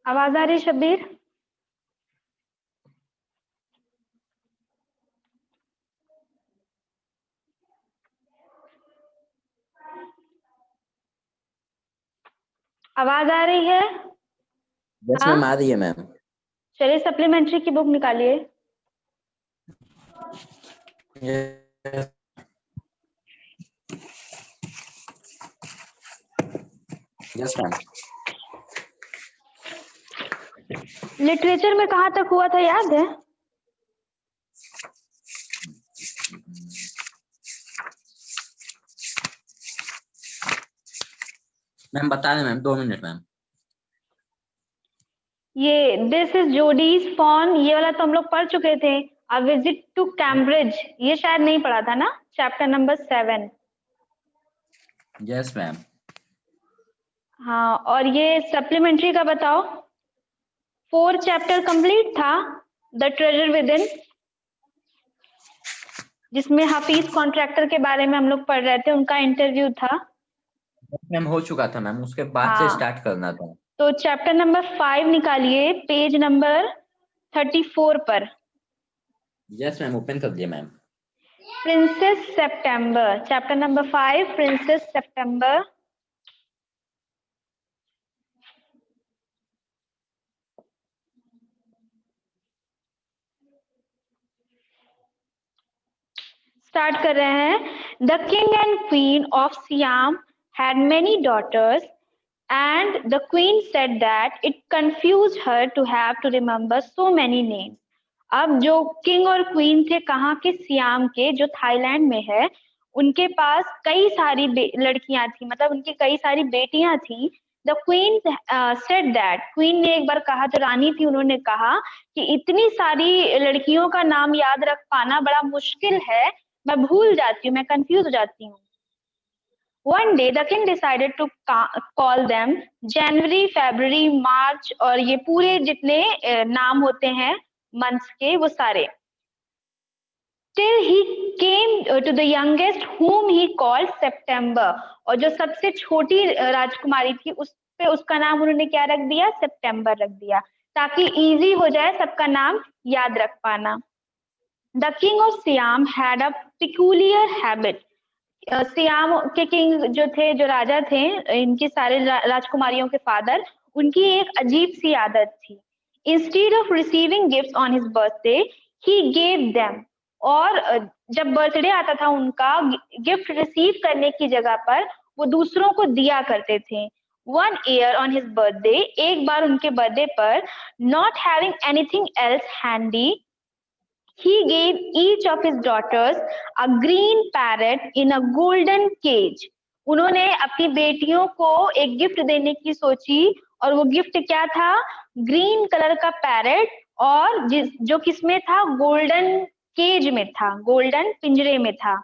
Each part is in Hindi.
आवाज आ रही है शब्बीर? आवाज आ रही है? यस हाँ, मैम, आ रही है मैम। चलिए सप्लीमेंट्री की बुक निकालिए। Yes ma'am. लिटरेचर में कहाँ तक हुआ था याद है? मैम बता दें मैम, 2 मिनट मैम। ये दिस इज जोडीज फॉन, ये वाला तो हम लोग पढ़ चुके थे। अ विजिट टू कैम्ब्रिज, ये शायद नहीं पढ़ा था ना, चैप्टर नंबर 7। Yes ma'am. हाँ, और ये सप्लीमेंट्री का बताओ। 4 चैप्टर कंप्लीट था, द ट्रेजर विद इन, जिसमें हफीज कॉन्ट्रैक्टर के बारे में हम लोग पढ़ रहे थे, उनका इंटरव्यू था। मैम हो चुका था मैम, उसके बाद से हाँ, स्टार्ट करना था। तो चैप्टर नंबर 5 निकालिए, पेज नंबर 34 पर। यस मैम, ओपन कर दिया ma'am. Princess September, chapter number 5, princess September. Start कर रहे हैं। The king and queen of Siam had many daughters and the queen said that it confused her to have to remember so many names. अब जो किंग और क्वीन थे कहाँ के, सियाम के, जो थाईलैंड में है, उनके पास कई सारी लड़कियां थी, मतलब उनकी कई सारी बेटियां थी। The queen said that, queen ने एक बार कहा, जो रानी थी उन्होंने कहा कि इतनी सारी लड़कियों का नाम याद रख पाना बड़ा मुश्किल है, मैं भूल जाती हूँ, मैं कंफ्यूज हो जाती हूँ। One day the king decided to call them जनवरी, फरवरी, मार्च, और ये पूरे जितने नाम होते हैं मंथ्स के, वो सारे। Till he came to the youngest whom he called September, और जो सबसे छोटी राजकुमारी थी उस पे उसका नाम उन्होंने क्या रख दिया, सितंबर रख दिया, ताकि इजी हो जाए सबका नाम याद रख पाना। The king of Siam had a peculiar habit. SIAM के किंग जो थे, जो राजा थे, इनकी सारे राजकुमारियों के फादर, उनकी एक अजीब सी आदत थी। Instead of receiving gift on his birthday he gave them, और जब बर्थडे आता था उनका, गिफ्ट रिसीव करने की जगह पर वो दूसरों को दिया करते थे। One year on his birthday, एक बार उनके बर्थडे पर, not having anything else handy, he gave each of his daughters a green parrot in a golden cage. उन्होंने अपनी बेटियों को एक गिफ्ट देने की सोची, और वो गिफ्ट क्या था, ग्रीन कलर का पैरेट, और जो किसमें था, गोल्डन केज में था, गोल्डन पिंजरे में था।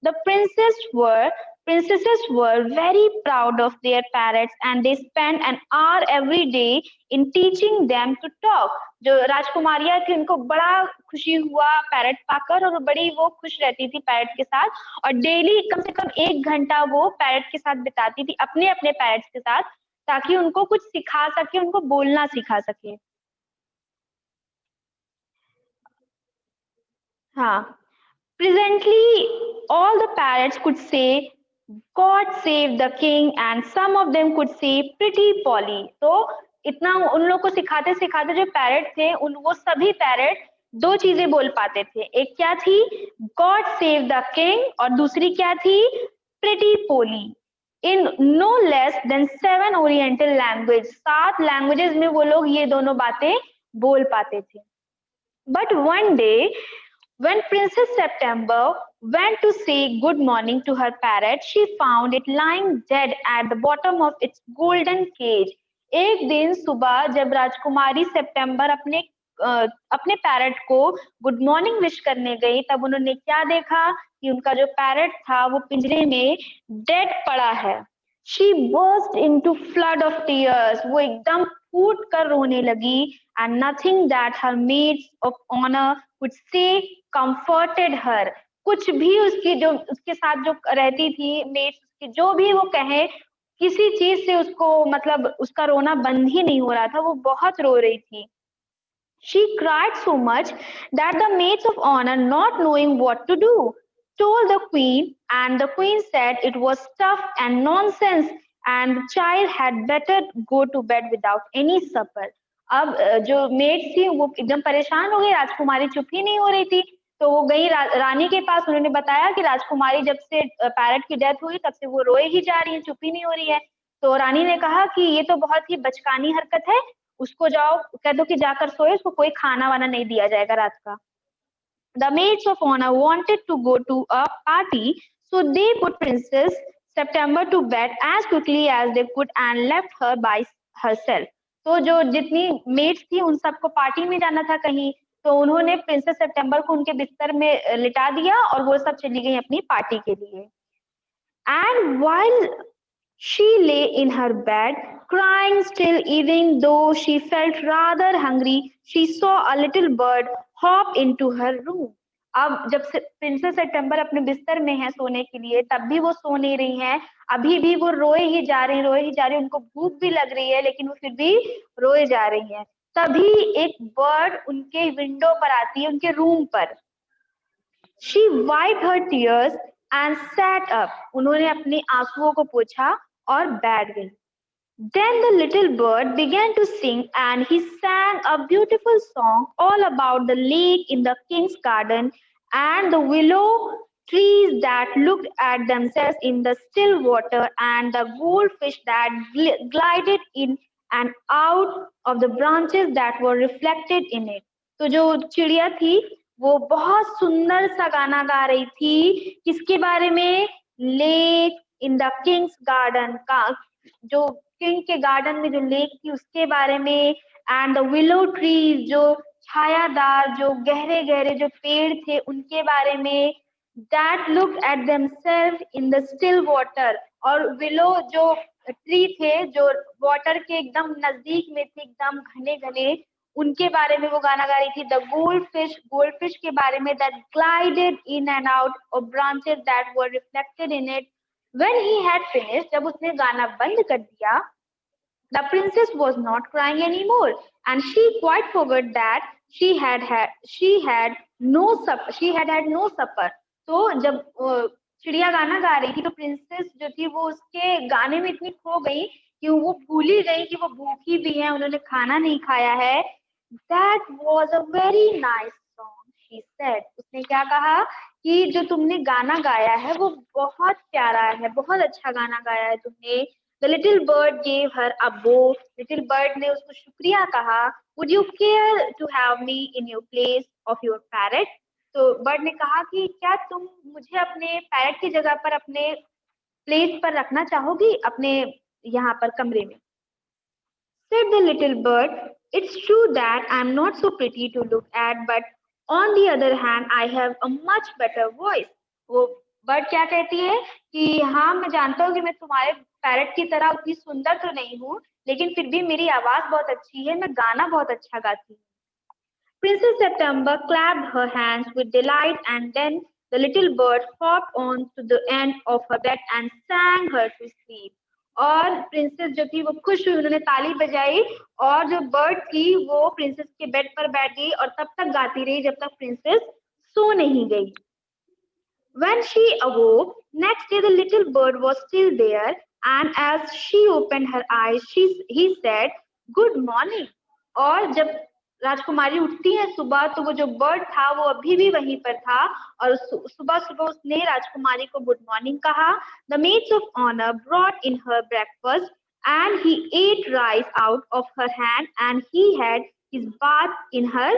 The princesses were very proud of their parrots and they spent an hour every day in teaching them to talk. जो राजकुमारियां थी उनको बड़ा खुशी हुआ पैरट पाकर, और बड़ी वो खुश रहती थी पैरट के साथ, और डेली कम से कम 1 घंटा वो पैरट के साथ बिताती थी, अपने अपने पैरट्स के साथ, ताकि उनको कुछ सिखा सके, उनको बोलना सिखा सके। हाँ, presently all the parrots could say God save the king and some of them could say pretty Polly. तो इतना उन लोग को सिखाते सिखाते जो पैरट थे, उन वो सभी पैरट 2 चीजें बोल पाते थे। एक क्या थी, गॉड सेव द किंग, और दूसरी क्या थी, pretty Polly. In no less than 7 oriental language, 7 languages में वो लोग ये दोनों बातें बोल पाते थे। But one day when Princess September went to say good morning to her parrot, she found it lying dead at the bottom of its golden cage. एक दिन सुबह जब राजकुमारी सितंबर अपने पैरट को गुड मॉर्निंग विश करने गई, तब उन्होंने क्या देखा कि उनका जो पैरट था वो पिंजरे में डेड पड़ा है। She burst into flood of tears. वो एकदम फूट कर रोने लगी, and nothing that her maids of honor could say comforted her. कुछ भी उसकी जो उसके साथ जो रहती थी मेट्स, जो भी वो कहे, किसी चीज से उसको मतलब उसका रोना बंद ही नहीं हो रहा था, वो बहुत रो रही थी। She cried so much that the maids of honor, not knowing what to do, told the queen, and the queen said it was stuff and nonsense, and the child had better go to bed without any supper. अब जो मेड थी वो एकदम परेशान हो गई, राजकुमारी चुप ही नहीं हो रही थी, तो वो गई रानी के पास। उन्होंने बताया कि राजकुमारी जब से पैरट की डेथ हुई तब से वो रोए ही जा रही है, चुप ही नहीं हो रही है। तो रानी ने कहा कि ये तो बहुत ही बचकानी हरकत है, उसको जाओ कह दो कि जाकर सोए, उसको कोई खाना वाना नहीं दिया जाएगा रात का। The maids of honor wanted to go to a party, so they put Princess September to bed as quickly as they could and left her by herself. तो जो जितनी मेड्स थी उन सबको पार्टी में जाना था कहीं, तो उन्होंने प्रिंसेस सितंबर को उनके बिस्तर में लिटा दिया और वो सब चली गई अपनी पार्टी के लिए। And while she lay in her bed, crying still, even though she felt rather hungry, she saw a little bird hop into her room. अब जब प्रिंसेस सितंबर अपने बिस्तर में है सोने के लिए, तब भी वो सो नहीं रही हैं, अभी भी वो रोए ही जा रही, उनको भूख भी लग रही है लेकिन वो फिर भी रोए जा रही हैं। तभी एक बर्ड उनके विंडो पर आती है, उनके रूम पर। She wiped her tears and sat up. उन्होंने अपने आंसुओं को पोंछा और बैठ गई। Then the little bird began to sing, and he sang a beautiful song all about the lake in the king's garden and the willow trees that looked at themselves in the still water and the goldfish that glided in and out of the branches that were reflected in it. तो जो चिड़िया थी वो बहुत सुंदर सा गाना गा रही थी, किसके बारे में? Lake in the Kings garden का, जो किंग के गार्डन में जो लेक थी उसके बारे में, एंड द विलो ट्रीज, जो छायादार जो गहरे गहरे जो पेड़ थे उनके बारे में, that look at themselves in the still water, और विलो जो ट्री थे जो वाटर के एकदम नजदीक में थे, एकदम घने घने, उनके बारे में वो गाना गा रही थी। द गोल्ड फिश के बारे में, that glided in and out of branches that were reflected in it. When he had finished, जब उसने गाना बंद कर दिया, the princess was not crying anymore, and she quite forgot that she had had no supper. तो जब चिड़िया गाना गा रही थी तो प्रिंसेस जो थी वो उसके गाने में इतनी खो गई कि वो भूल ही गई कि वो भूखी भी है, उन्होंने खाना नहीं खाया है। That was a very nice song, she said. उसने क्या कहा कि जो तुमने गाना गाया है वो बहुत प्यारा है, बहुत अच्छा गाना गाया है तुमने। The little bird gave her a bow. Little bird ने उसको शुक्रिया कहा। Would you care to have me in your place of your parrot? तो बर्ड ने कहा कि क्या तुम मुझे अपने पैरट की जगह पर अपने प्लेस पर रखना चाहोगी, अपने यहाँ पर कमरे में? Said the little bird, it's true that I'm not so pretty to look at, but on the other hand, I have a much better voice. वो बर्ड क्या कहती है कि हाँ मैं जानता हूँ कि मैं तुम्हारे पैरट की तरह उतनी सुंदर तो नहीं हूँ, लेकिन फिर भी मेरी आवाज बहुत अच्छी है, मैं गाना बहुत अच्छा गाती हूँ। Princess September clapped her hands with delight, and then the little bird hopped on to the end of her bed and sang her to sleep. और प्रिंसेस जो थी वो खुश हुई, उन्होंने ताली बजाई और जो बर्ड थी वो प्रिंसेस के बेड पर बैठ गई और तब तक गाती रही जब तक प्रिंसेस सो नहीं गई। When she awoke, next day the little bird was still there, and as she opened her eyes, he said, "Good morning." और जब राजकुमारी उठती है सुबह तो वो जो बर्ड था वो अभी भी वहीं पर था और सुबह सुबह उसने राजकुमारी को गुड मॉर्निंग कहा। The maids of honor brought in her breakfast, and he ate rice out of her hand, and he had his bath in her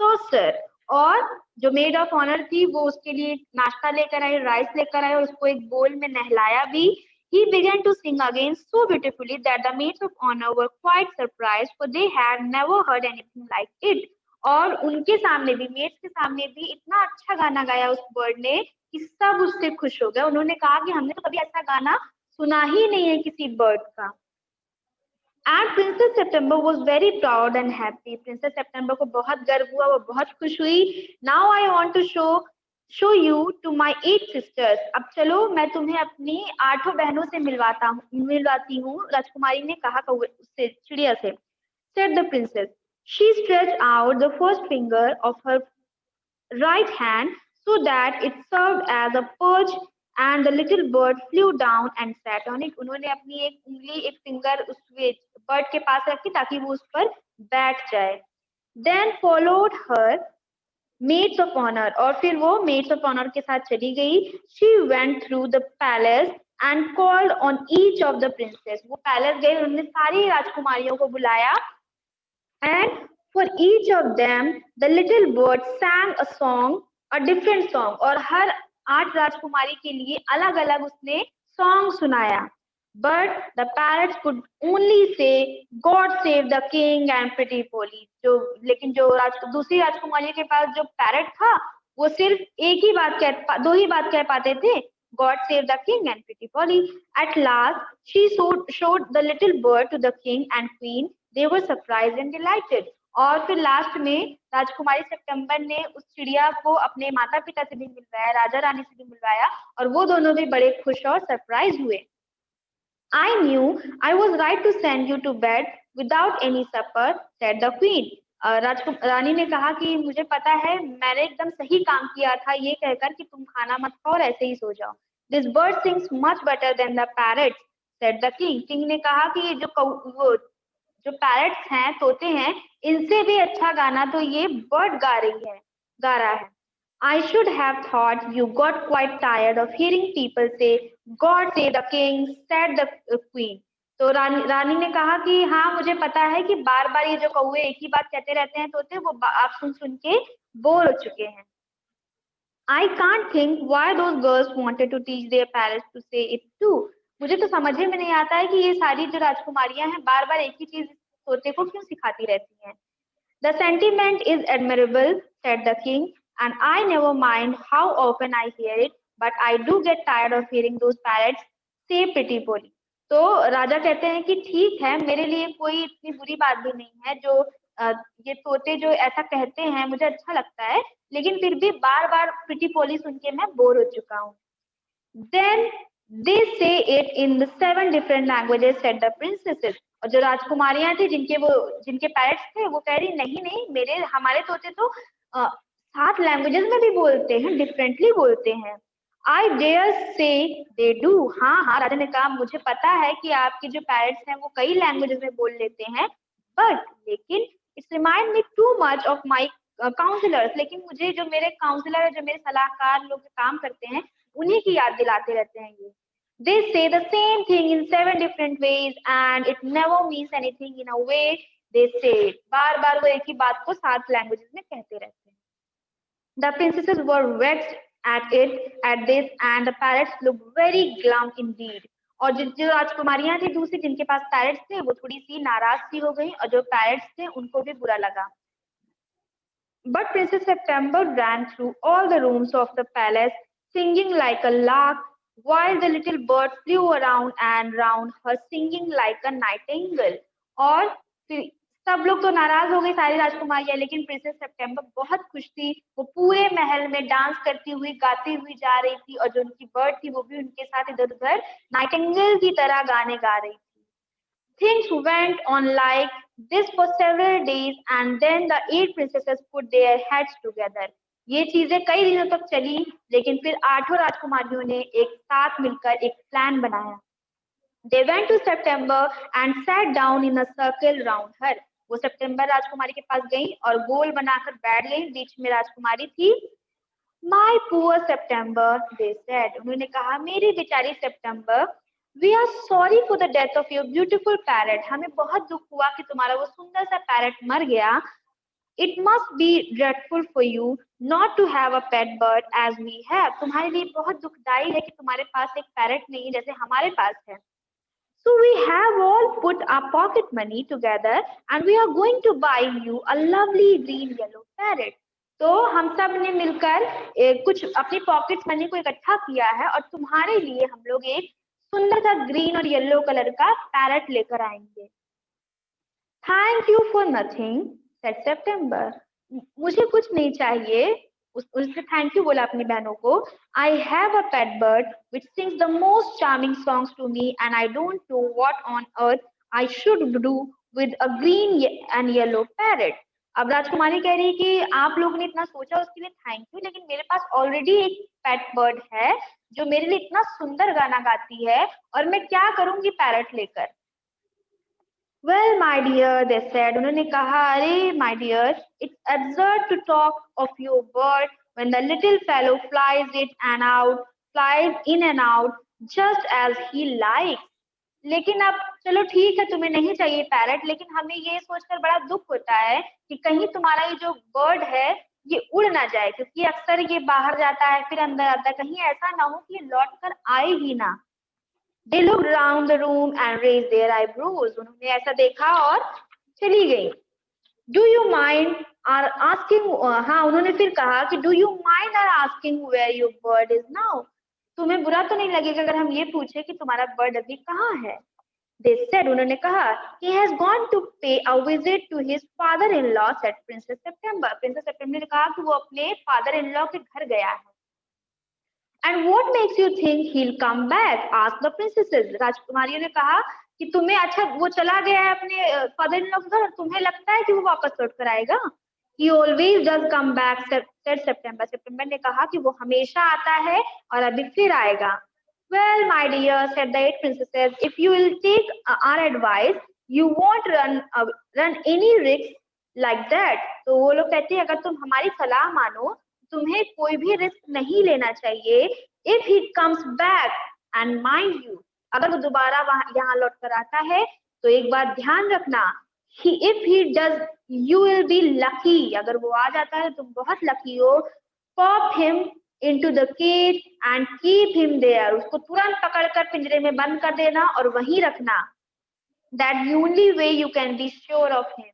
saucer. और जो मेड ऑफ ऑनर थी वो उसके लिए नाश्ता लेकर आई, राइस लेकर आई और उसको एक बोल में नहलाया भी। He began to sing again so beautifully that the maids of honor were quite surprised, for they had never heard anything like it. और उनके सामने भी, मेड्स के सामने भी इतना अच्छा गाना गाया उस बर्ड ने कि सब उससे खुश हो गए। उन्होंने कहा कि हमने तो कभी ऐसा गाना सुना ही नहीं है किसी बर्ड का। And Princess September was very proud and happy. Princess September को बहुत गर्व हुआ, वो बहुत खुश हुई। Now I want to show show you to my 8 sisters. अब चलो मैं तुम्हें अपनी 8 बहनों से मिलवाती हूँ, राजकुमारी ने कहा उससे, चिड़िया से. Said the princess. She stretched out the first finger of her right hand so that it served as a perch, and the little bird flew down and sat on it. उन्होंने अपनी एक उंगली, एक फिंगर उस बर्ड के पास रखी ताकि वो उस पर बैठ जाए. Then followed her maids of honor, और फिर वो maids of honor के साथ चली गई. She went through the palace and called on each of the princess. वो पैलेस गई, उन्होंने सारी राजकुमारियों को बुलाया. And for each of them the little bird sang a song, a different song, और हर 8 राजकुमारी के लिए अलग अलग उसने सॉन्ग सुनाया. But the parrots could only say God save the king and pretty Polly. लेकिन जो दूसरी राजकुमारी के पास जो पैरट था वो सिर्फ दो ही बात कह पाते थे, God save the king and pretty Polly. At last she showed the little bird to the king and queen. They were surprised and delighted. और फिर लास्ट में राजकुमारी सितंबर ने उस चिड़िया को अपने माता पिता से भी मिलवाया, राजा रानी से भी मिलवाया, और वो दोनों भी बड़े खुश और सरप्राइज हुए. I knew I was right to send you to bed without any supper, said the queen. रानी ने कहा कि मुझे पता है मैंने एकदम सही काम किया था ये कहकर कि तुम खाना मत खाओ और ऐसे ही सो जाओ. This bird sings much better than the parrots, said the king. King ने कहा कि जो पैरट्स हैं, तोते हैं, इनसे भी अच्छा गाना तो ये बर्ड गा रहा है. I should have thought you got quite tired of hearing people say, God save the king, said the queen. तो रानी ने कहा कि हाँ मुझे पता है कि बार बार ये जो कौवे एक ही बात कहते रहते हैं तोते, वो आप सुन के बोर हो चुके हैं. I can't think why those girls wanted to teach their parrots to say it too. मुझे तो समझ में नहीं आता है कि ये सारी जो राजकुमारियां हैं बार बार एक ही चीज तोते को क्यों सिखाती रहती हैं. The sentiment is admirable, said the king, and I never mind how often I hear it, but I do get tired of hearing those parrots say pretty Polly. तो राजा कहते हैं कि ठीक है, मेरे लिए कोई इतनी बुरी बात भी नहीं है, जो ये तोते जो ऐसा कहते हैं मुझे अच्छा लगता है, लेकिन फिर भी बार बार प्रिटी पोली सुन के मैं बोर हो चुका हूँ. Then they say it in the 7 different languages, said the princesses. और जो राजकुमारियां थी जिनके पैरट्स थे वो कह रही नहीं, हमारे तोते तो 7 लैंग्वेजेस में भी बोलते हैं, डिफरेंटली बोलते हैं. I dare say they do. हाँ, राजा ने कहा मुझे पता है कि आपके जो पैरट्स हैं वो कई लैंग्वेजेस में बोल लेते हैं, लेकिन it's remind me too much of my counsellors. लेकिन मुझे जो मेरे काउंसलर है, जो मेरे सलाहकार लोग काम करते हैं, उन्हीं की याद दिलाते रहते हैं ये. They say the same thing in 7 different ways and it never means anything in a way they say it. बार बार वो एक ही बात को 7 लैंग्वेजेस में कहते रहते हैं. The princesses were vexed at this and the parrots looked very glum indeed. और जो राजकुमारियां थी दूसरी जिनके पास पैरट्स थे वो थोड़ी सी नाराज सी हो गई, और जो पैरट्स थे उनको भी बुरा लगा. But Princess September ran through all the rooms of the palace singing like a lark, while the little bird flew around and round her singing like a nightingale. और सब लोग तो नाराज हो गए सारी राजकुमारियां, लेकिन प्रिंसेस सितंबर बहुत खुश थी. वो पूरे महल में डांस करती हुई गाती हुई जा रही थी, और जो उनकी बर्ड थी वो भी उनके साथ इधर उधर नाइटिंगेल की तरह गाने गा रही थी. Things went on like this for several days and then the 8 princesses put their heads together. ये चीजें कई दिनों तक चली, लेकिन फिर 8 राजकुमारियों ने एक साथ मिलकर एक प्लान बनाया. They went to September and sat down in a circle round her. वो सितंबर राजकुमारी के पास गई और गोल बनाकर बैठ गई. बीच में राजकुमारी थी. My poor September, they said. उन्होंने कहा मेरी बेचारी सितंबर, We are sorry for the death of your beautiful parrot. हमें बहुत दुख हुआ कि तुम्हारा वो सुंदर सा पैरट मर गया. It must be dreadful for you not to have a pet bird as we have. तुम्हारे लिए बहुत दुखदाई है कि तुम्हारे पास एक पैरट नहीं जैसे हमारे पास है. So we have all put our pocket money together and we are going to buy you a lovely green yellow parrot. तो हम सब ने मिलकर कुछ अपनी पॉकेट मनी को इकट्ठा किया है और तुम्हारे लिए हम लोग एक सुंदर सा ग्रीन और येलो कलर का पैरट लेकर आएंगे. Thank you for nothing, said September. मुझे कुछ नहीं चाहिए, उसने थैंक यू बोला अपनी बहनों को. I have a pet bird which sings the most charming songs to me and I don't know what on earth I should do with a green and yellow parrot. अब राजकुमारी कह रही है कि आप लोगों ने इतना सोचा उसके लिए थैंक यू, लेकिन मेरे पास ऑलरेडी एक पेट बर्ड है जो मेरे लिए इतना सुंदर गाना गाती है, और मैं क्या करूंगी पैरट लेकर. Well, my dear, they said, उन्होंने कहा, अरे my dear, it's absurd to talk of your bird when the little fellow flies in and out just as he likes. लेकिन अब चलो ठीक है, तुम्हें नहीं चाहिए पैरट, लेकिन हमें ये सोचकर बड़ा दुख होता है कि कहीं तुम्हारा ये जो बर्ड है ये उड़ ना जाए, क्योंकि अक्सर ये बाहर जाता है फिर अंदर आता है, कहीं ऐसा ना हो कि ये लौट कर आए ही ना. They looked around the room and raised their eyebrows. उन्होंने ऐसा देखा और चली गई. Do you mind our asking? हाँ, उन्होंने फिर कहा कि Do you mind our asking where your bird is now? तुम्हें बुरा तो नहीं लगेगा अगर हम ये पूछे कि तुम्हारा बर्ड अभी कहाँ है? They said, उन्होंने कहा, He has gone to pay a visit to his father-in-law, said Princess September. Princess September ने कहा कि वो अपने father-in-law के घर गया है. And what makes you think he'll come back? Asked the princesses. राजकुमारियों ने कहा कि तुम्हें अच्छा वो चला गया है अपने फादर इन लॉ के घर, तुम्हें लगता है कि वो वापस लौट कर आएगा? He always does come back, said September. September ने कहा कि वो हमेशा आता है और अभी फिर आएगा. Well, my dear, said the 8 princesses, if you will take our advice, you won't run any risks like that. तो वो लोग कहते हैं अगर तुम हमारी सलाह मानो, तुम्हें कोई भी रिस्क नहीं लेना चाहिए. If he comes back and mind you, अगर वो दोबारा यहाँ लौट कर आता है तो एक बात ध्यान रखना, if he does you will be lucky, अगर वो आ जाता है तुम बहुत लकी हो. Pop him into the cage and keep him there, उसको तुरंत पकड़कर पिंजरे में बंद कर देना और वहीं रखना. That the only way you can be sure of him,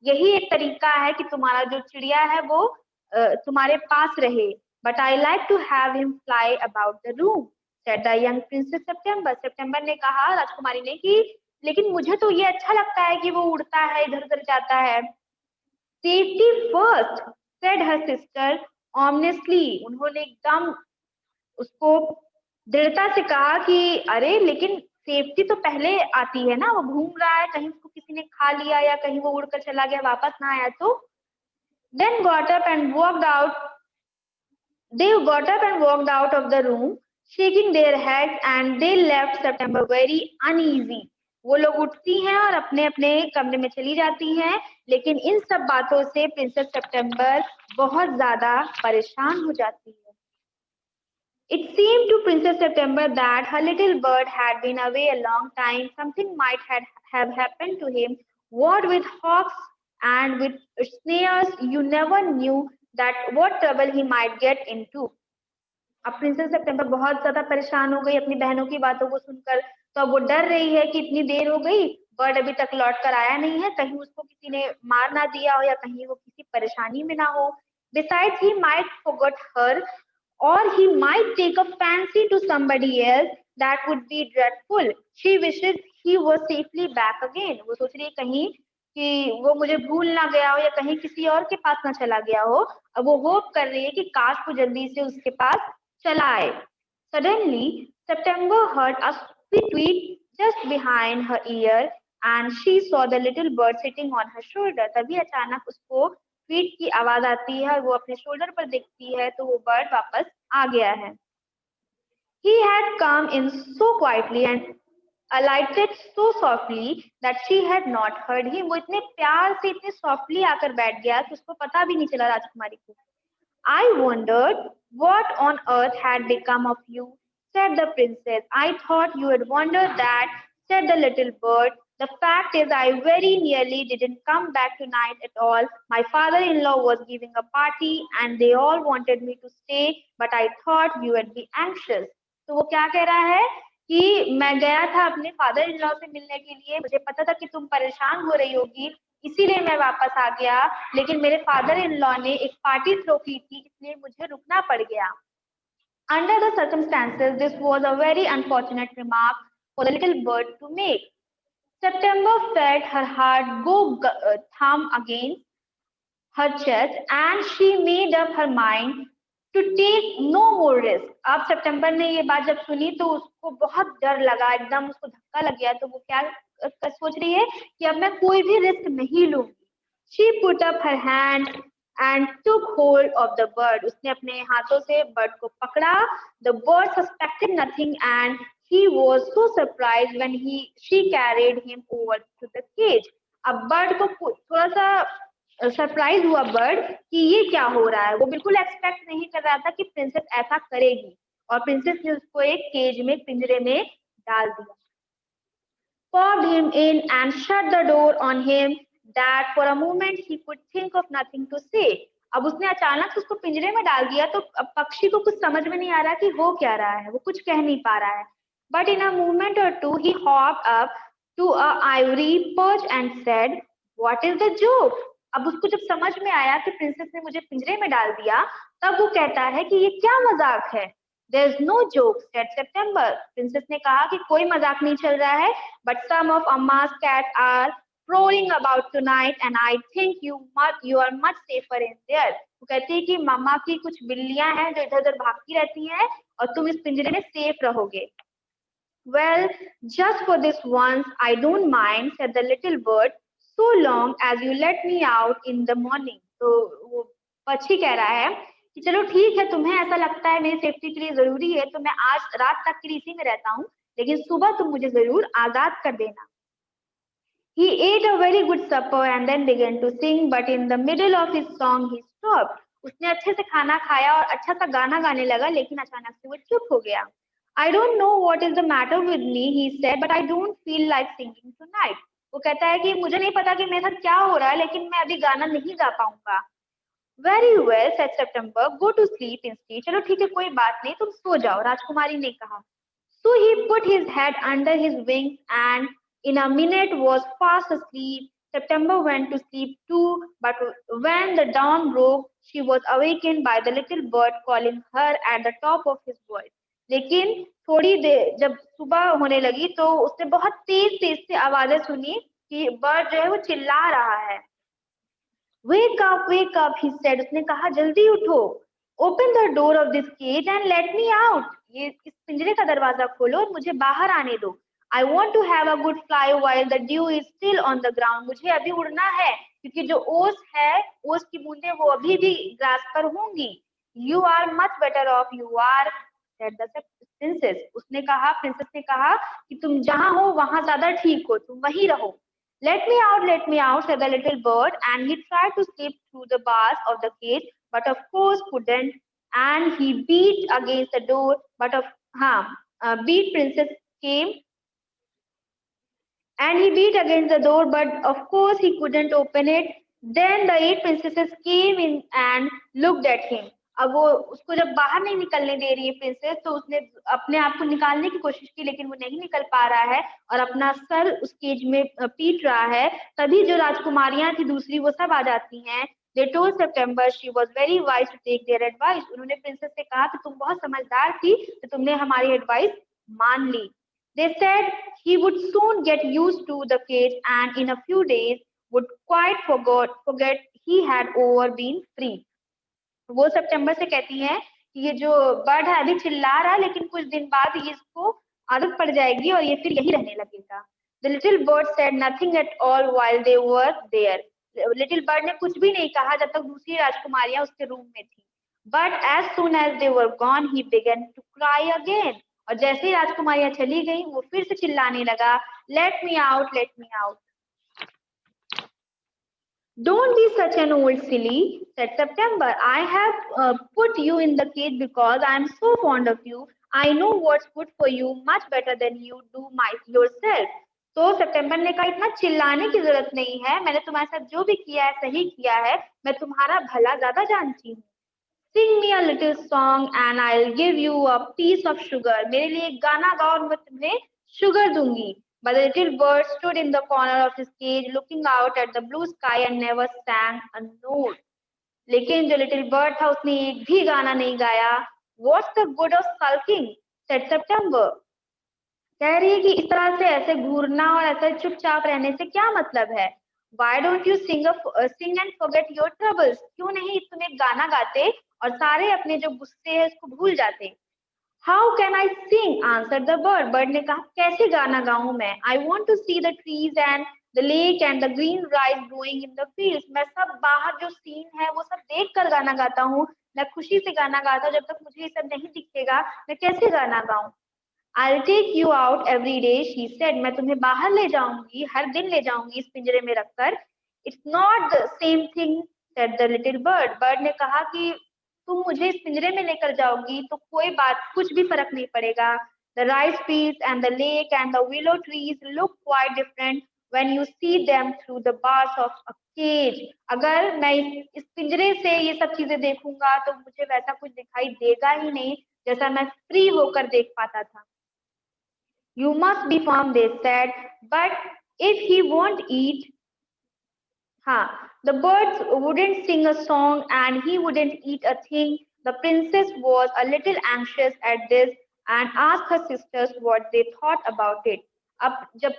यही एक तरीका है कि तुम्हारा जो चिड़िया है वो तुम्हारे पास रहे. But I like to have him fly about the room, said the young princess September. September ने कहा, राजकुमारी ने, कि लेकिन मुझे तो ये अच्छा लगता है कि वो उड़ता है, इधर उधर जाता है. Safety first, said her sister honestly. उन्होंने एकदम उसको दृढ़ता से कहा कि अरे लेकिन सेफ्टी तो पहले आती है ना, वो घूम रहा है, कहीं उसको किसी ने खा लिया या कहीं वो उड़कर चला गया वापस ना आया तो. Then got up and walked out. They got up and walked out of the room, shaking their heads, and they left September very uneasy. वो लोग उठती हैं और अपने अपने कमरे में चली जाती हैं, लेकिन इन सब बातों से प्रिंसेस सेप्टेम्बर बहुत ज्यादा परेशान हो जाती है. It seemed to Princess September that her little bird had been away a long time. Something might have happened to him. What with hawks and with snares, you never knew that what trouble he might get into. अब प्रिंसेस सेप्टेम्बर बहुत ज्यादा परेशान हो गई अपनी बहनों की बातों को सुनकर. तो अब वो डर रही है कि इतनी देर हो गई, बर्ड अभी तक लौट कर आया नहीं है, कहीं उसको किसी ने मार ना दिया हो या कहीं वो किसी परेशानी में ना हो. Besides, he might forget her, or he might take a fancy to somebody else. That would be dreadful. She wishes he was safely back again. वो सोच रही है कहीं कि वो मुझे भूल ना गया हो या कहीं किसी और के पास ना चला गया हो. अब वो होप कर रही है कि काश वो जल्दी से उसके पास चला आए. Suddenly, September heard a sweet tweet just behind her ear, and she saw the little bird sitting on her shoulder. तभी अचानक उसको ट्वीट की आवाज आती है और वो अपने शोल्डर पर देखती है तो वो बर्ड वापस आ गया है. He had come in so quietly and alighted so softly that she had not heard him. वो इतने प्यार से इतने softly आकर बैठ गया कि उसको पता भी नहीं चला राजकुमारी को. I wondered what on earth had become of you, said the princess. I thought you had wondered that, said the little bird. The fact is, I very nearly didn't come back tonight at all. My father-in-law was giving a party and they all wanted me to stay, but I thought you would be anxious. तो वो क्या कह रहा है कि मैं गया था अपने फादर इन लॉ से मिलने के लिए, मुझे पता था कि तुम परेशान हो रही होगी, इसीलिए मैं वापस आ गया, लेकिन मेरे फादर इन लॉ ने एक पार्टी थ्रो की थी, इसलिए मुझे रुकना पड़ गया. Under the circumstances, this was a very unfortunate remark for the little bird to make. September felt her heart go thumb again. her chest and she made up her mind to take no more risk. अब सितंबर ने ये बात जब सुनी तो उसको बहुत डर लगा, एकदम उसको धक्का लग गया। तो वो क्या सोच रही है कि अब मैं कोई भी रिस्क नहीं लूंगी। She put up her hand and took hold of the bird. उसने अपने हाथों से बर्ड को पकड़ा। The bird suspected nothing and he was so surprised when she carried him over to the cage. अब बर्ड को थोड़ा सा सरप्राइज हुआ बर्ड कि ये क्या हो रहा है। वो बिल्कुल एक्सपेक्ट नहीं कर रहा था कि प्रिंसेस ऐसा करेगी, और प्रिंसेस ने उसको एक केज में, पिंजरे में डाल दिया। Popped him in and shut the door on him that for a moment he could think of nothing to say. अब उसने अचानक से उसको पिंजरे में डाल दिया तो अब पक्षी को कुछ समझ में नहीं आ रहा कि हो क्या रहा है, वो कुछ कह नहीं पा रहा है। But in a moment or two he hopped up to a ivory perch and said, "What is the joke?" अब उसको जब समझ में आया कि प्रिंसेस ने मुझे पिंजरे में डाल दिया, तब वो कहता है कि ये क्या मजाक है। There's no joke, said September. Princess ने कहा कि कोई मजाक नहीं चल रहा है, but some of Amma's cats are prowling about tonight and I think you are much safer in there. वो कहती है कि मम्मा की कुछ बिल्लियां हैं जो इधर-उधर भागती रहती हैं और तुम इस पिंजरे में सेफ रहोगे। Well, just for this once, I don't mind, said the little bird, so long as you let me out in the morning. तो वो पक्षी कह रहा है कि चलो ठीक है, तुम्हें ऐसा लगता है मेरी सेफ्टी के लिए जरूरी है तो मैं आज रात तक के लिए इसी में रहता हूँ, लेकिन सुबह तुम मुझे जरूर आजाद कर देना। He ate a very good supper and then began to sing, but in the middle of his song he stopped. उसने अच्छे से खाना खाया और अच्छा सा गाना गाने लगा, लेकिन अचानक से वो चुप हो गया। I don't know what is the matter with me, he said, but I don't feel like singing tonight. वो कहता है कि मुझे नहीं पता कि मेरे साथ क्या हो रहा है, लेकिन मैं अभी गाना नहीं गा पाऊंगा। Very well, said September. Go to sleep instead. चलो ठीक है, कोई बात नहीं, तुम सो जाओ, राजकुमारी ने कहा। So he put his head under his wings and in a minute was fast asleep. September went to sleep too, but when the dawn broke, she was awakened by the little bird calling her at the top of his voice. लेकिन थोड़ी देर जब सुबह होने लगी तो उसने बहुत तेज तेज से आवाजें सुनी कि बर्ड जो है वो चिल्ला रहा है। wake up, he said. उसने कहा जल्दी उठो। Open the door of this cage and let me out. ये इस पिंजरे का दरवाजा खोलो और मुझे बाहर आने दो। I want to have a good fly while the dew is still on the ground. मुझे अभी उड़ना है क्योंकि जो ओस है, ओस की बूंदें वो अभी भी ग्रास पर होंगी। You are much better off, you are, said the princess. उसने कहा, प्रिंसेस ने कहा कि तुम जहाँ हो वहाँ ज्यादा ठीक हो, तुम वहीं रहो। let me out, said the little bird, and he tried to slip through the bars of the cage, but of course couldn't, and he beat against the door, but beat princess came, and he beat against the door, but of course he couldn't open it. Then the 8 princesses came in and looked at him. अब वो उसको जब बाहर नहीं निकलने दे रही है प्रिंसेस, तो उसने अपने आप को निकालने की कोशिश की, लेकिन वो नहीं निकल पा रहा है और अपना सर उस केज में पीट रहा है। तभी जो राजकुमारियां थी दूसरी, वो सब आ जाती हैं। They told September she was very wise to take their advice. उन्होंने प्रिंसेस से कहा कि तुम बहुत समझदार थी, तो तुमने हमारी एडवाइस मान ली। They said he would soon get used to the cage and in a few days would quite forget he had ever been free. वो सितंबर से कहती हैं कि ये जो बर्ड है अभी चिल्ला रहा है, लेकिन कुछ दिन बाद ये इसको आदत पड़ जाएगी और ये फिर यही रहने लगेगा। The little bird said nothing at all while they were there. Little bird ने कुछ भी नहीं कहा जब तक दूसरी राजकुमारियां उसके रूम में थी। But as soon as they were gone, he began to cry again. और जैसे ही राजकुमारियां चली गई, वो फिर से चिल्लाने लगा, Let me out, let me out. Don't be such an old silly, said September. I have put you in the cage because I am so fond of you. I know what's good for you much better than you do yourself. तो सितंबर ने कहा इतना चिल्लाने की जरूरत नहीं है, मैंने तुम्हारे साथ जो भी किया है सही किया है, मैं तुम्हारा भला ज्यादा जानती हूँ। Sing me a little song and I'll give you a piece of sugar. मेरे लिए एक गाना गाओ और मैं तुम्हें शुगर दूंगी। But the little bird stood in the corner of his cage, looking out at the blue sky and never sang a note. लेकिन जो little bird था उसने एक भी गाना नहीं गाया। What's the good of sulking? said September. कह रही है कि इस तरह से ऐसे घूरना और ऐसे चुपचाप रहने से क्या मतलब है। Why don't you sing and forget your troubles? क्यों नहीं तुम एक गाना गाते और सारे अपने जो गुस्से है उसको भूल जाते? How can I sing? Answered the bird. Bird ने कहा कैसे गाना गाऊं मैं? I want to see the trees and the lake and the green rice growing in the fields. मैं सब बाहर जो सीन है वो सब देख कर गाना गाता हूँ. मैं खुशी से गाना गाता हूँ. जब तक मुझे ये सब नहीं दिखेगा मैं कैसे गाना गाऊं? I'll take you out every day, she said. मैं तुम्हें बाहर ले जाऊंगी, हर दिन ले जाऊंगी इस पिंजरे में रखकर. It's not the same thing, said the little bird. Bird ने कहा कि तुम मुझे इस पिंजरे में लेकर जाओगी तो कोई बात कुछ भी फर्क नहीं पड़ेगा. The rice fields and the lake and the willow trees look quite different when you see them through the bars of a cage. अगर मैं इस पिंजरे से ये सब चीजें देखूंगा तो मुझे वैसा कुछ दिखाई देगा ही नहीं जैसा मैं फ्री होकर देख पाता था. You must be firm, they said, but if he won't eat, the birds wouldn't sing a song and he wouldn't eat a thing. The princess was a little anxious at this and asked her sisters what they thought about it. अब जब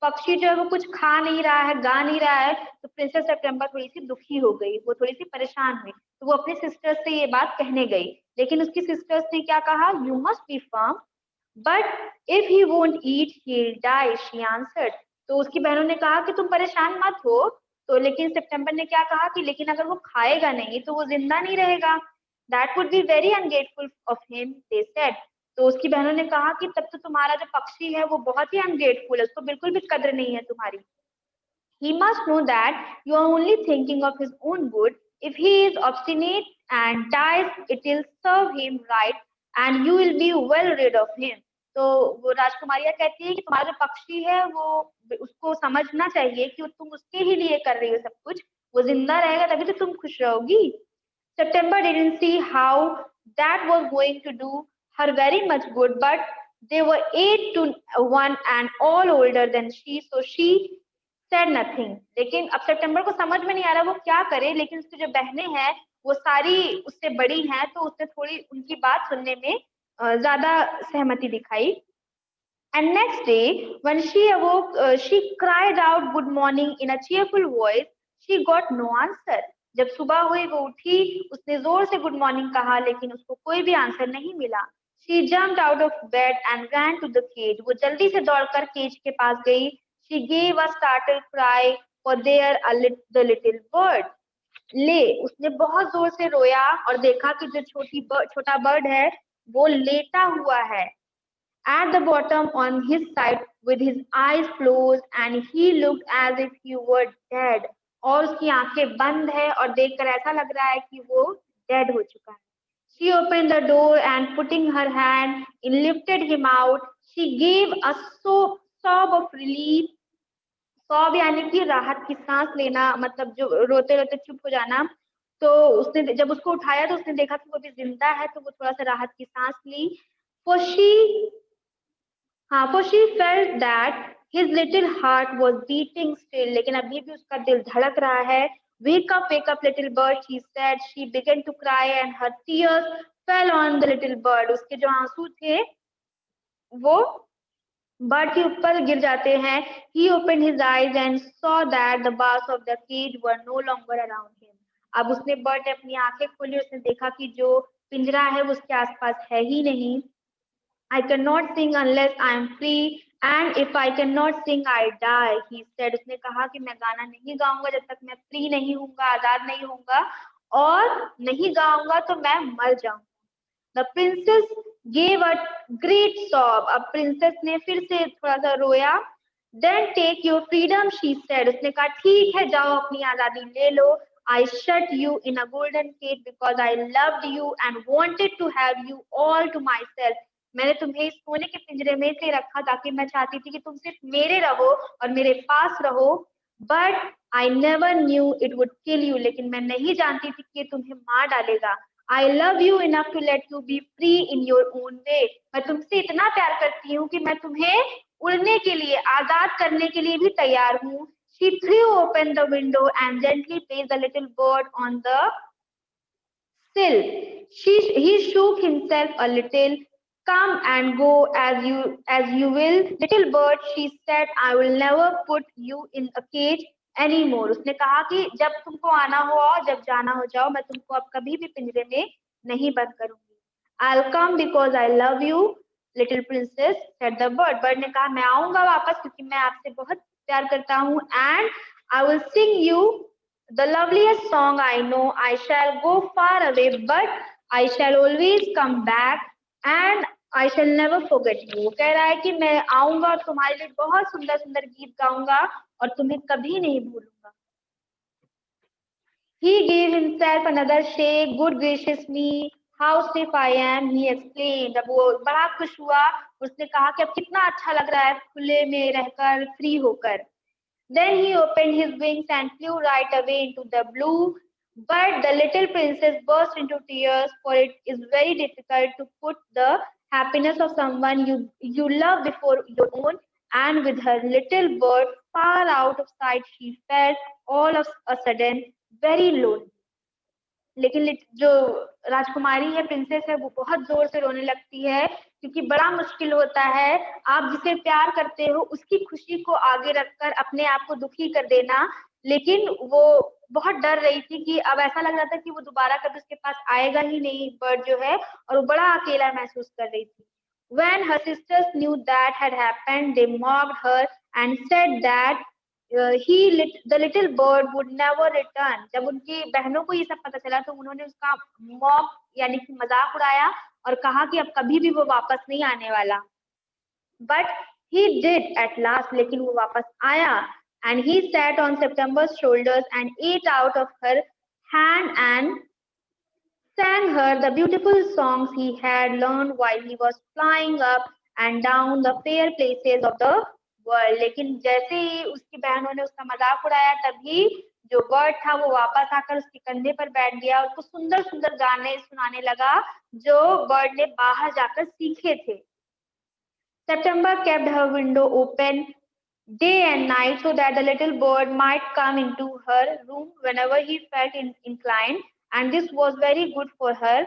पक्षी जो है वो कुछ खा नहीं रहा है, गा नहीं रहा है, तो प्रिंसेस सेप्टेम्बर थोड़ी सी दुखी हो गई, वो थोड़ी सी परेशान हुई, तो वो अपने सिस्टर्स से ये बात कहने गई. लेकिन उसकी सिस्टर्स ने क्या कहा? You must be firm. But if he won't eat, he'll die, she answered. तो उसकी बहनों ने कहा कि तुम परेशान मत हो. तो लेकिन सितंबर ने क्या कहा कि लेकिन अगर वो खाएगा नहीं तो वो जिंदा नहीं रहेगा. That would be very ungrateful of him, they said. तो उसकी बहनों ने कहा कि तब तो तुम्हारा जो पक्षी है वो बहुत ही अनग्रेटफुल है, उसको बिल्कुल भी कद्र नहीं है तुम्हारी. He must know that you are only thinking of his own good. If he is obstinate and dies, it will serve him right and you will be well rid of him. तो वो राजकुमारियां कहती है कि तुम्हारा जो पक्षी है वो उसको समझना चाहिए कि तुम उसके ही लिए कर रही हो सब कुछ. वो जिंदा रहेगा तभी तो तुम खुश रहोगी. September didn't see how that was going to do her very much good, but they were 8 to 1 and all older than she, so she said nothing. लेकिन अब सितंबर को समझ में नहीं आ रहा वो क्या करे, लेकिन उसकी जो बहनें हैं वो सारी उससे बड़ी हैं तो उसने थोड़ी उनकी बात सुनने में ज्यादा सहमति दिखाई. And next day, when she awoke, she cried out good morning in a cheerful voice. She got no answer. जब सुबह हुई वो उठी, उसने जोर से गुड मॉर्निंग कहा लेकिन उसको कोई भी आंसर नहीं मिला. She jumped out of bed and ran to the cage. वो जल्दी से दौड़कर केज के पास गई. She gave a startled cry, for there the little bird lay. उसने बहुत जोर से रोया और देखा कि जो छोटा बर्ड है वो लेटा हुआ है at the bottom on his side with his eyes closed and he looked as if he were dead. और उसकी आंखें बंद है और देखकर ऐसा लग रहा है कि वो dead हो चुका है. She opened the door and putting her hand in lifted him out. She gave a sob of relief. sob यानी कि राहत की सांस लेना, मतलब जो रोते रोते चुप हो जाना. तो उसने जब उसको उठाया तो उसने देखा कि वो भी जिंदा है तो वो थोड़ा सा राहत की सांस ली. For she felt that his little heart was beating still. लेकिन अभी भी उसका दिल धड़क रहा है. Wake up, little bird, she said. She began to cry and her tears fell on the little bird. उसके जो आंसू थे वो बर्ड के ऊपर गिर जाते हैं. He opened his eyes and saw that the bars of the cage were no longer around him. अब उसने बर्ड ने अपनी आंखें खोली, उसने देखा कि जो पिंजरा है वो उसके आसपास है ही नहीं. I cannot sing unless I am free, and if I cannot sing, I die. He said. उसने कहा कि मैं गाना नहीं गाऊंगा जब तक मैं फ्री नहीं होऊंगा, आजाद नहीं होऊंगा, और नहीं गाऊंगा तो मैं मर जाऊंगा. The princess gave a great sob. अब princess ने फिर से थोड़ा सा रोया. Then take your freedom, she said. उसने कहा ठीक है जाओ अपनी आजादी ले लो. I shut you in a golden cage because I loved you and wanted to have you all to myself. मैंने तुम्हें इस सोने के पिंजरे में इसलिए रखा ताकि मैं चाहती थी कि तुम सिर्फ मेरे रहो और मेरे पास रहो. But I never knew it would kill you. लेकिन मैं नहीं जानती थी कि तुम्हें मार डालेगा. I love you enough to let you be free in your own way. मैं तुमसे इतना प्यार करती हूँ कि मैं तुम्हें उड़ने के लिए, आजाद करने के लिए भी तैयार हूँ. She threw open the window and gently placed the little bird on the sill. He shook himself a little. Come and go as you will, little bird, she said. I will never put you in a cage. anymore. उसने कहा कि जब तुमको आना हो आओ, जब जाना हो जाओ, मैं तुमको अब कभी भी पिंजरे में नहीं बंद करूंगी. I'll come because I love you, little princess, said the bird. Bird ने कहा मैं आऊंगा वापस क्योंकि मैं आपसे बहुत प्यार करता हूँ. And I will sing you the loveliest song I know. I shall go far away, but I shall always come back, and I shall never forget you. वो कह रहा है कि मैं आऊंगा और तुम्हारे लिए बहुत सुंदर सुंदर गीत गाऊंगा और तुम्हें कभी नहीं भूलूंगा. He gave himself another shake. Good gracious me, how stiff I am, he explained. अब वो बड़ा खुश हुआ. उसने कहा कि अब कितना अच्छा लग रहा है खुले में रहकर, फ्री होकर. Then he opened his wings and flew right away into the blue. But the little princess burst into tears, for it is very difficult to put the happiness of someone you love before your own. And with her little bird far out of sight, she felt all of a sudden very lonely. लेकिन जो राजकुमारी है, प्रिंसेस है, वो बहुत जोर से रोने लगती है क्योंकि बड़ा मुश्किल होता है आप जिसे प्यार करते हो उसकी खुशी को आगे रखकर अपने आप को दुखी कर देना. लेकिन वो बहुत डर रही थी कि अब ऐसा लग रहा था कि वो दोबारा कभी उसके पास आएगा ही नहीं बर्ड जो है, और वो बड़ा अकेला महसूस कर रही थी. When her sisters knew that had happened, they mocked her and said that the little bird would never return. जब उनकी बहनों को ये सब पता चला तो उन्होंने उसका मॉक यानी कि मजाक उड़ाया और कहा कि अब कभी भी वो वापस नहीं आने वाला. But he did at last. लेकिन वो वापस आया. And he sat on September's shoulders and ate out of her hand and sang her the beautiful songs he had learned while he was flying up and down the fair places of the world. लेकिन जैसे ही उसकी बहनों ने उसका मजाक उड़ाया तभी जो बर्ड था वो वापस आकर उसके कंधे पर बैठ गया और उसको सुंदर सुंदर गाने सुनाने लगा जो बर्ड ने बाहर जाकर सीखे थे. September kept her window open day and night so that the little bird might come into her room whenever he felt inclined, and this was very good for her.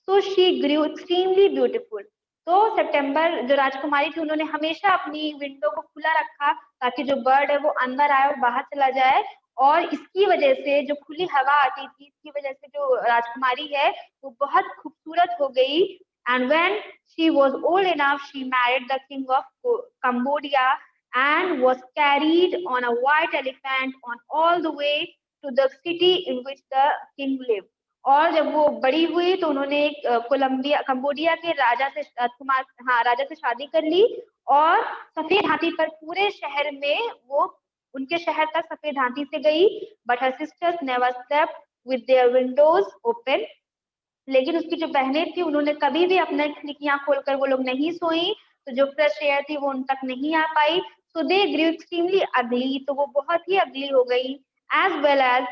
So she grew extremely beautiful. तो सितंबर जो राजकुमारी थी उन्होंने हमेशा अपनी विंडो को खुला रखा ताकि जो बर्ड है वो अंदर आए और बाहर चला जाए, और इसकी वजह से जो खुली हवा आती थी इसकी वजह से जो राजकुमारी है वो बहुत खूबसूरत हो गई. And when she was old enough, she married the king of Cambodia and was carried on a white elephant on all the way to the city in which the king lived. और जब वो बड़ी हुई तो उन्होंने कंबोडिया के राजा से राजा से शादी कर ली और सफेद हाथी पर पूरे शहर में वो उनके शहर तक सफेद हाथी से गई. But her sisters never slept with their windows open. लेकिन उसकी जो बहनें थी उन्होंने कभी भी अपने खिड़कियां खोलकर वो लोग नहीं सोई, तो जो फ्रेश एयर थी वो उन तक नहीं आ पाई. सो दे ग्रू एक्सट्रीमली अगली, तो वो बहुत ही अगली हो गई. As well as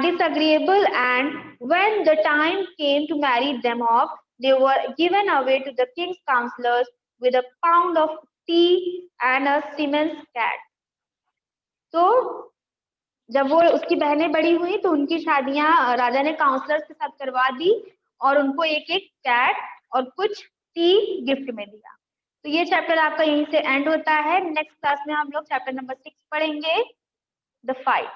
disagreeable, and when the time came to marry them off, they were given away to the king's counselors with a pound of tea and a Siemens cat. तो जब वो उसकी बहनें बड़ी हुई तो उनकी शादियां राजा ने काउंसलर्स के साथ करवा दी और उनको एक एक कैट और कुछ टी गिफ्ट में दिया. तो ये चैप्टर आपका यहीं से एंड होता है. नेक्स्ट क्लास में हम लोग चैप्टर नंबर 6 पढ़ेंगे, the fight.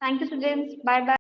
Thank you students, bye bye.